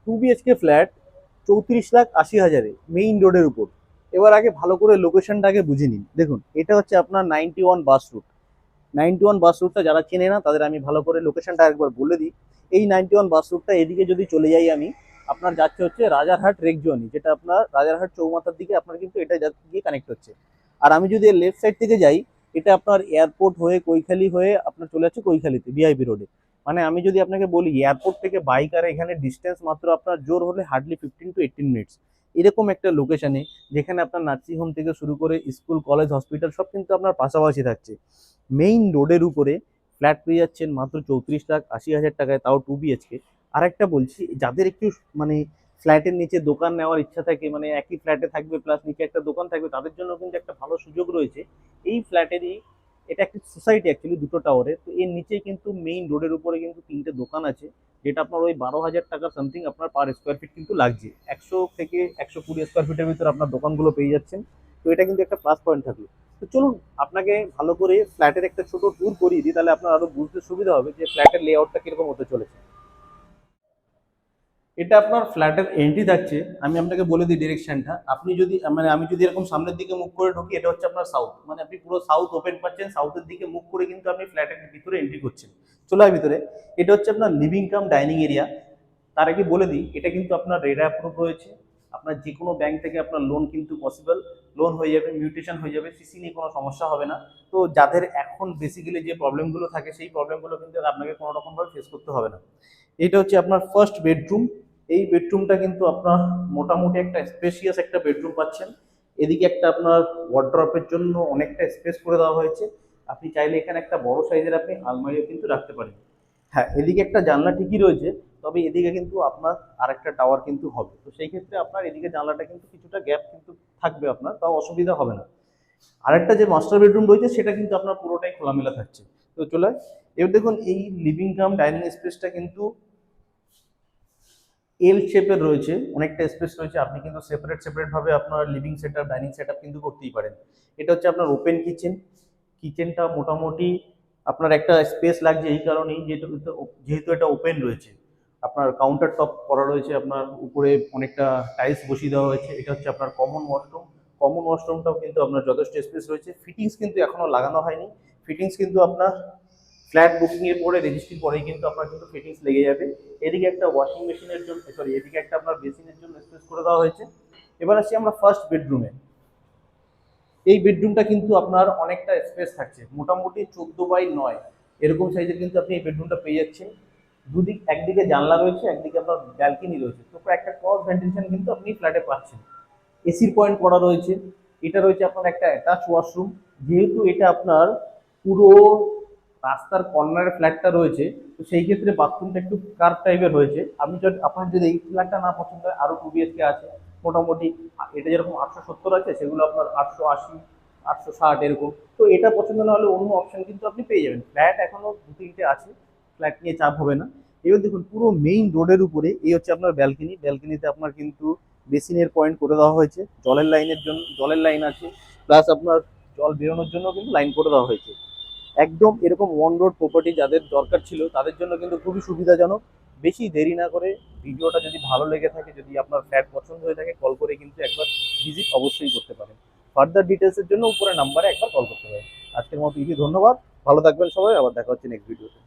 2 BHK flat 34,80,000 main রোডের উপর। এবার আগে ভালো করে লোকেশনটা আগে বুঝে নিন। দেখুন, এটা হচ্ছে আপনার 91 বাস রুট। 91 বাস রুটটা যারা চেনে না তাদের আমি ভালো করে লোকেশনটা একবার বলে দিই। এই 91 বাস রুটটা এদিকে যদি চলে যাই আমি, আপনার যাচ্ছে হচ্ছে রাজারহাট রেকজনি, যেটা আপনার রাজারহাট চৌমাথার দিকে আপনার কিন্তু এটা গিয়ে কানেক্ট হচ্ছে। আর আমি যদি লেফট সাইড থেকে যাই, এটা আপনার এয়ারপোর্ট হয়ে কৈখালি হয়ে আপনার চলে যাচ্ছে কৈখালিতে ভিআইপি রোডে। মানে আমি যদি আপনাকে বলি এয়ারপোর্ট থেকে বাইক আর এখানে ডিস্টেন্স মাত্র আপনার জোর হলে হার্ডলি 15 to 18 মিনিটস। এরকম একটা লোকেশনে, যেখানে আপনার নার্সিং হোম থেকে শুরু করে স্কুল কলেজ হসপিটাল সব কিন্তু আপনার পাশাপাশি থাকছে। মেইন রোডের উপরে ফ্ল্যাট পেয়ে যাচ্ছেন মাত্র 34,80,000 টাকায়, তাও 2 BHK। আর একটা বলছি, যাদের একটু মানে ফ্ল্যাটের নিচে দোকান নেওয়ার ইচ্ছা থাকে, মানে একই ফ্ল্যাটে থাকবে প্লাস নিচে একটা দোকান থাকবে, তাদের জন্য কিন্তু একটা ভালো সুযোগ রয়েছে এই ফ্ল্যাটেরই। এটা একটা সোসাইটি অ্যাকচুয়ালি, দুটো টাওয়ারে, তো এর নিচে কিন্তু মেইন রোডের উপরে কিন্তু 3টে দোকান আছে, যেটা আপনার ওই 12,000 টাকা সামথিং আপনার পার স্কোয়ার ফিট কিন্তু লাগছে। 100 থেকে 120 স্কোয়ার ফিটের ভিতরে আপনার দোকানগুলো পেয়ে যাচ্ছেন। তো এটা কিন্তু একটা প্লাস পয়েন্ট থাকলো। তো চলুন আপনাকে ভালো করে ফ্ল্যাটের একটা ছোট ট্যুর করিয়ে দিই, তাহলে আপনার আরো বুঝতে সুবিধা হবে যে ফ্ল্যাটের লেআউটটা কিরকম হতে চলেছে। এটা আপনার ফ্ল্যাটের এন্ট্রি থাকছে। আমি আপনাকে বলে দিই ডিরেকশনটা। আপনি যদি মানে আমি যদি এরকম সামনের দিকে মুখ করে ঢুকি, এটা হচ্ছে আপনার সাউথ, মানে আপনি পুরো সাউথ ওপেন পাচ্ছেন। সাউথের দিকে মুখ করে কিন্তু আপনি ফ্ল্যাটের ভিতরে এন্ট্রি করছেন। চলে আয় ভিতরে। এটা হচ্ছে আপনার লিভিং কাম ডাইনিং এরিয়া। তার আগে বলে দিই, এটা কিন্তু আপনার রেড অ্যাপ্রুভ রয়েছে। আপনার যে কোনো ব্যাংক থেকে আপনার লোন কিন্তু পসিবল, লোন হয়ে যাবে, মিউটেশন হয়ে যাবে, সিসি নিয়ে কোনো সমস্যা হবে না। তো যাদের এখন বেসিক্যালি যে প্রবলেমগুলো থাকে, সেই প্রবলেমগুলো কিন্তু আপনাকে কোনো রকমভাবে ফেস করতে হবে না। এটা হচ্ছে আপনার ফার্স্ট বেডরুম। এই বেডরুমটা কিন্তু আপনার মোটামুটি একটা স্পেশিয়াস একটা বেডরুম পাচ্ছেন। এদিকে একটা আপনার ওয়ার্ড্রপের জন্য অনেকটা স্পেস করে দেওয়া হয়েছে। আপনি চাইলে এখানে একটা বড় সাইজের আপনি আলমারিও কিন্তু রাখতে পারেন। হ্যাঁ, এদিকে একটা জানলা ঠিকই রয়েছে, তবে এদিকে কিন্তু আপনার আরেকটা টাওয়ার কিন্তু হবে, তো সেই ক্ষেত্রে আপনার এদিকে জানলাটা কিন্তু কিছুটা গ্যাপ কিন্তু থাকবে, আপনার তাও অসুবিধা হবে না। আরেকটা যে মাস্টার বেডরুম রয়েছে সেটা কিন্তু আপনার পুরোটাই খোলামেলা থাকছে। তো চলে এবার দেখুন, এই লিভিং কাম ডাইনিং স্পেসটা কিন্তু এল শেপের রয়েছে, অনেকটা স্পেস রয়েছে। আপনি কিন্তু সেপারেট সেপারেট ভাবে আপনার লিভিং সেটআপ ডাইনিং সেটআপ কিন্তু করতেই পারেন। এটা হচ্ছে আপনার ওপেন কিচেন। কিচেনটা মোটামুটি আপনার একটা স্পেস লাগছে এই কারণেই, যেহেতু যেহেতু এটা ওপেন রয়েছে। আপনার কাউন্টার টপ করা রয়েছে, আপনার উপরে অনেকটা টাইলস বসিয়ে দেওয়া হয়েছে। এটা হচ্ছে আপনার কমন ওয়াশরুম। কমন ওয়াশরুমটাও কিন্তু আপনার যথেষ্ট স্পেস রয়েছে। ফিটিংস কিন্তু এখনো লাগানো হয়নি। ফিটিংস কিন্তু আপনার ফ্ল্যাট বুকিং এর পরে, রেজিস্ট্রির পরেই কিন্তু আপনার কিন্তু ফিটিংস লেগে যাবে। এদিকে একটা ওয়াশিং মেশিনের জন্য, সরি, এদিকে একটা আপনার বেসিনের জন্য স্পেস করে দেওয়া হয়েছে। এবার আসি আমরা ফার্স্ট বেডরুমে। এই বেডরুমটা কিন্তু আপনার অনেকটা স্পেস থাকছে, মোটামুটি 14 বাই 9 এরকম সাইজের কিন্তু আপনি এই বেডরুমটা পেয়ে যাচ্ছেন। দুদিক, একদিকে জানলা রয়েছে, একদিকে আপনার ব্যালকনি রয়েছে, তো একটা ক্রস ভেন্টিলেশন কিন্তু আপনি ফ্ল্যাটে পাচ্ছেন। এসির পয়েন্ট করা রয়েছে। এটা রয়েছে আপনার একটা অ্যাটাচ ওয়াশরুম। যেহেতু এটা আপনার পুরো রাস্তার কর্নারে ফ্ল্যাটটা রয়েছে, তো সেই ক্ষেত্রে বাথরুমটা একটু কার্ভ টাইপের হয়েছে। আপনি যদি, আপনার যদি এই ফ্ল্যাটটা না পছন্দ হয়, আরো 2 BHK আছে মোটামুটি। এটা যেরকম 870 আছে, সেগুলো আপনার 880, 860 এরকম। তো এটা পছন্দ না হলে অন্য অপশন কিন্তু আপনি পেয়ে যাবেন। ফ্ল্যাট এখনো 2-3টে আছে, ফ্ল্যাট নিয়ে চাপ হবে না। এবার দেখুন, পুরো মেইন রোডের উপরে এই হচ্ছে আপনার ব্যালকনি। ব্যালকনিতে আপনার কিন্তু বেসিনের পয়েন্ট করে দেওয়া হয়েছে, জলের লাইনের জন্য জলের লাইন আছে, প্লাস আপনার জল বেরোনোর জন্য কিন্তু লাইন করে দেওয়া হয়েছে। একদম এরকম ওয়ান রোড প্রপার্টি যাদের দরকার ছিল, তাদের জন্য কিন্তু খুবই সুবিধাজনক। বেশি দেরি না করে, ভিডিওটা যদি ভালো লেগে থাকে, যদি আপনার ফ্ল্যাট পছন্দ হয়ে থাকে, কল করে কিন্তু একবার ভিজিট অবশ্যই করতে পারেন। ফার্দার ডিটেলসের জন্য উপরে নাম্বারে একবার কল করতে পারেন। আজকের মতো ইতি, ধন্যবাদ। ভালো থাকবেন সবাই, আবার দেখা হচ্ছে নেক্সট ভিডিওতে।